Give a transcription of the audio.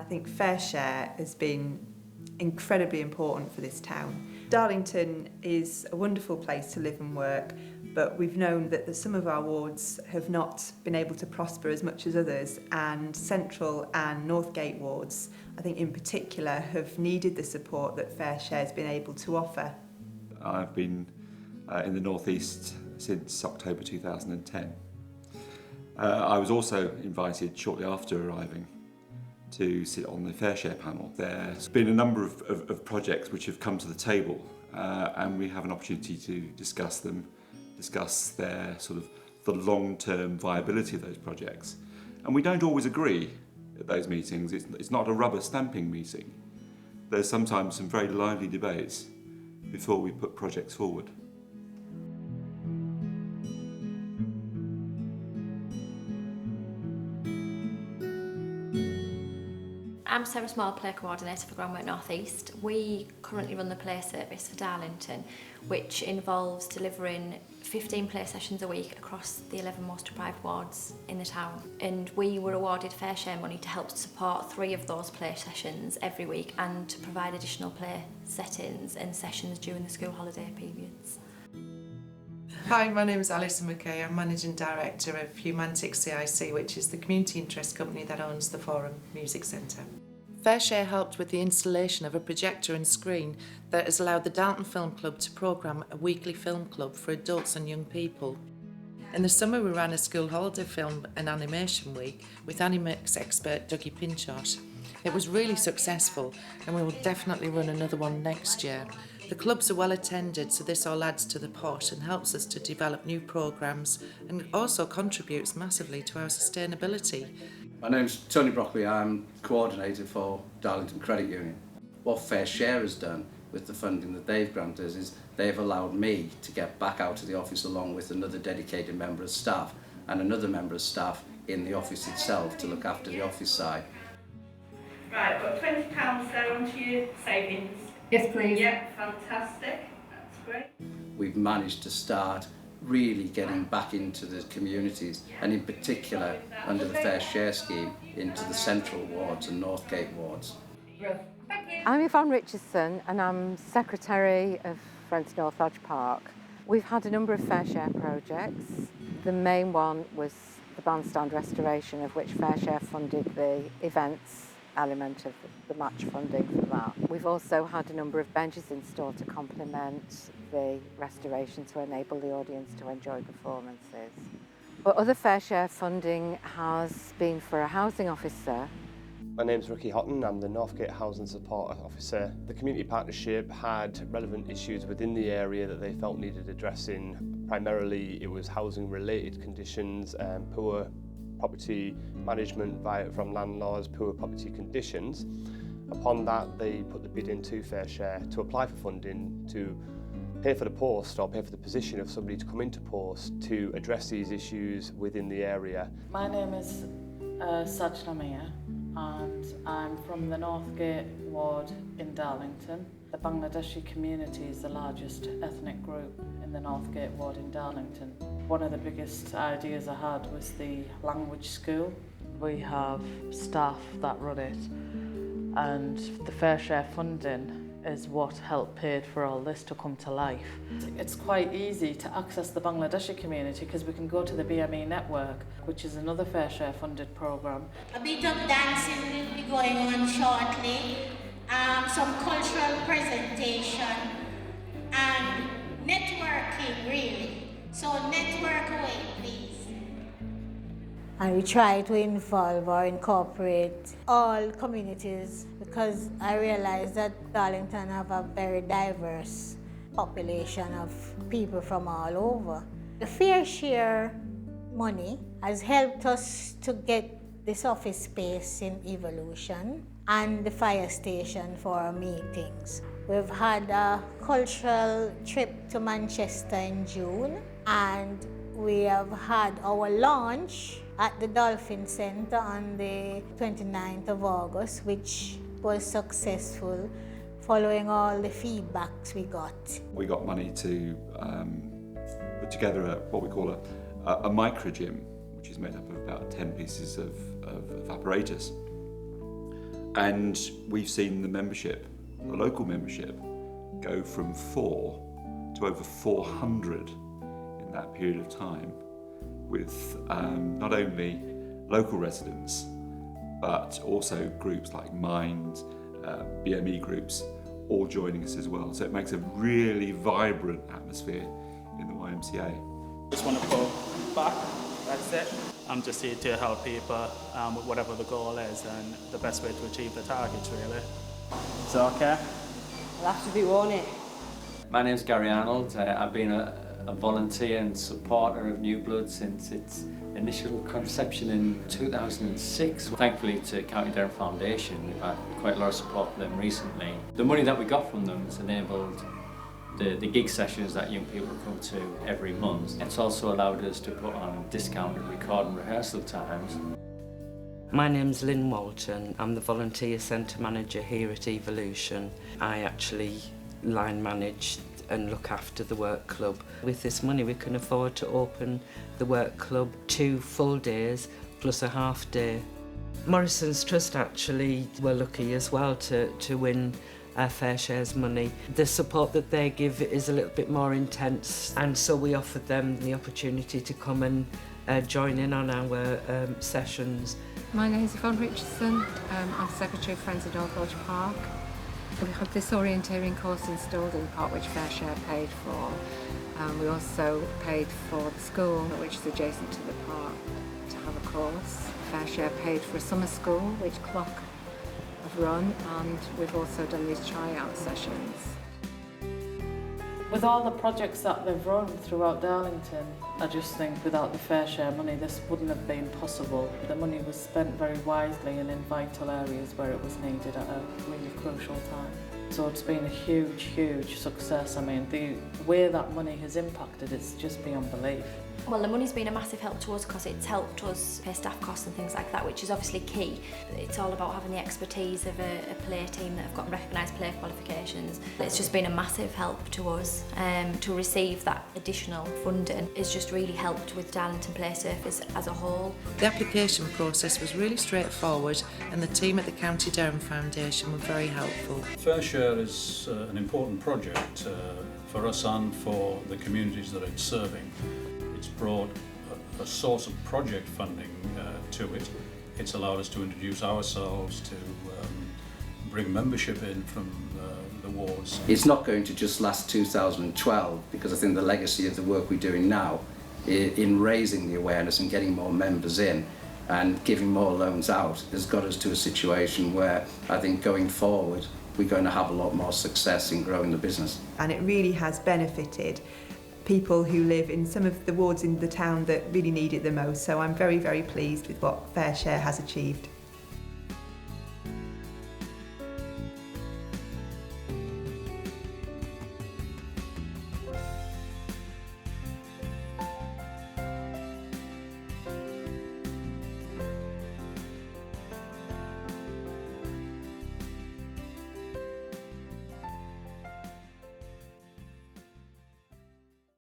I think Fair Share has been incredibly important for this town. Darlington is a wonderful place to live and work, but we've known that some of our wards have not been able to prosper as much as others, and Central and Northgate wards, I think in particular, have needed the support that Fair Share has been able to offer. I've been in the North East since October 2010. I was also invited shortly after arriving to sit on the Fair Share panel. There's been a number of projects which have come to the table, and we have an opportunity to discuss them, discuss their the long-term viability of those projects. And we don't always agree at those meetings. It's not a rubber stamping meeting. There's sometimes some very lively debates before we put projects forward. I'm Sarah Small, Play Coordinator for Granwick North East. We currently run the play service for Darlington, which involves delivering 15 play sessions a week across the 11 most deprived wards in the town. And we were awarded Fair Share money to help support 3 of those play sessions every week and to provide additional play settings and sessions during the school holiday periods. Hi, my name is Alison McKay. I'm Managing Director of Humantic CIC, which is the community interest company that owns the Forum Music Centre. Fair Share helped with the installation of a projector and screen that has allowed the Darlington Film Club to programme a weekly film club for adults and young people. In the summer we ran a school holiday film and animation week with Animix expert Dougie Pinchot. It was really successful and we will definitely run another one next year. The clubs are well attended, so this all adds to the pot and helps us to develop new programmes and also contributes massively to our sustainability. My name's Tony Brockley. I'm coordinator for Darlington Credit Union. What Fair Share has done with the funding that they've granted us is they've allowed me to get back out of the office along with another dedicated member of staff and another member of staff in the office itself to look after the office side. Right, I've got £20 there onto your savings. Yes, please. Yeah, fantastic. That's great. We've managed to start really getting back into the communities and in particular under the Fair Share scheme into the Central wards and Northgate wards. I'm Yvonne Richardson and I'm Secretary of Friends North Lodge Park. We've had a number of Fair Share projects. The main one was the bandstand restoration, of which Fair Share funded the events element of the match funding for that. We've also had a number of benches installed to complement the restoration to enable the audience to enjoy performances. But other Fair Share funding has been for a housing officer. My name's Ricky Houghton, I'm the Northgate Housing Support Officer. The community partnership had relevant issues within the area that they felt needed addressing. Primarily it was housing related conditions, poor property management from landlords, poor property conditions. Upon that, they put the bid into Fair Share to apply for funding to pay for the post or pay for the position of somebody to come into post to address these issues within the area. My name is Sajna Mia and I'm from the Northgate ward in Darlington. The Bangladeshi community is the largest ethnic group in the Northgate ward in Darlington. One of the biggest ideas I had was the language school. We have staff that run it and the Fair Share funding is what helped pay for all this to come to life. It's quite easy to access the Bangladeshi community because we can go to the BME network, which is another Fair Share funded programme. A bit of dancing will be going on shortly, some cultural presentation and networking really. So network away, please. And we try to involve or incorporate all communities because I realize that Darlington have a very diverse population of people from all over. The Fair Share money has helped us to get this office space in Evolution and the fire station for our meetings. We've had a cultural trip to Manchester in June and we have had our launch at the Dolphin Centre on the 29th of August, which was successful following all the feedbacks we got. We got money to put together what we call a micro gym, which is made up of about 10 pieces of apparatus. And we've seen the membership, the local membership, go from 4 to over 400 in that period of time, with not only local residents, but also groups like Mind, BME groups, all joining us as well. So it makes a really vibrant atmosphere in the YMCA. Just want to go back, that's it. I'm just here to help people with whatever the goal is and the best way to achieve the targets, really. Is it okay? I'll have to be, won't it? My name's Gary Arnold. I've been a volunteer and supporter of New Blood since its initial conception in 2006. Thankfully to County Durham Foundation, we've had quite a lot of support from them recently. The money that we got from them has enabled the gig sessions that young people come to every month. It's also allowed us to put on discounted record and rehearsal times. My name's Lynn Walton. I'm the Volunteer Centre Manager here at Evolution. I actually line manage and look after the work club. With this money we can afford to open the work club 2 full days plus a half day. Morrison's Trust actually were lucky as well to win Fair Share's money. The support that they give is a little bit more intense, and so we offered them the opportunity to come and join in on our sessions. My name is Yvonne Richardson. I'm Secretary of Friends of North Lodge Park. We have this orienteering course installed in the park which Fair Share paid for. We also paid for the school, which is adjacent to the park, to have a course. Fair Share paid for a summer school, which Clock have run, and we've also done these tryout sessions. With all the projects that they've run throughout Darlington, I just think without the Fair Share money this wouldn't have been possible. The money was spent very wisely and in vital areas where it was needed at a really crucial time. So it's been a huge, huge success. I mean, the way that money has impacted, it's just beyond belief. Well, the money's been a massive help to us because it's helped us pay staff costs and things like that, which is obviously key. It's all about having the expertise of a play team that have got recognised play qualifications. It's just been a massive help to us. To receive that additional funding has just really helped with Darlington Play Surface as a whole. The application process was really straightforward, and the team at the County Durham Foundation were very helpful. Fair Share is an important project for us and for the communities that it's serving. It's brought a source of project funding to it. It's allowed us to introduce ourselves, to bring membership in from the wards. It's not going to just last 2012, because I think the legacy of the work we're doing now in raising the awareness and getting more members in and giving more loans out has got us to a situation where I think going forward we're going to have a lot more success in growing the business. And it really has benefited people who live in some of the wards in the town that really need it the most. So I'm very, very pleased with what Fair Share has achieved.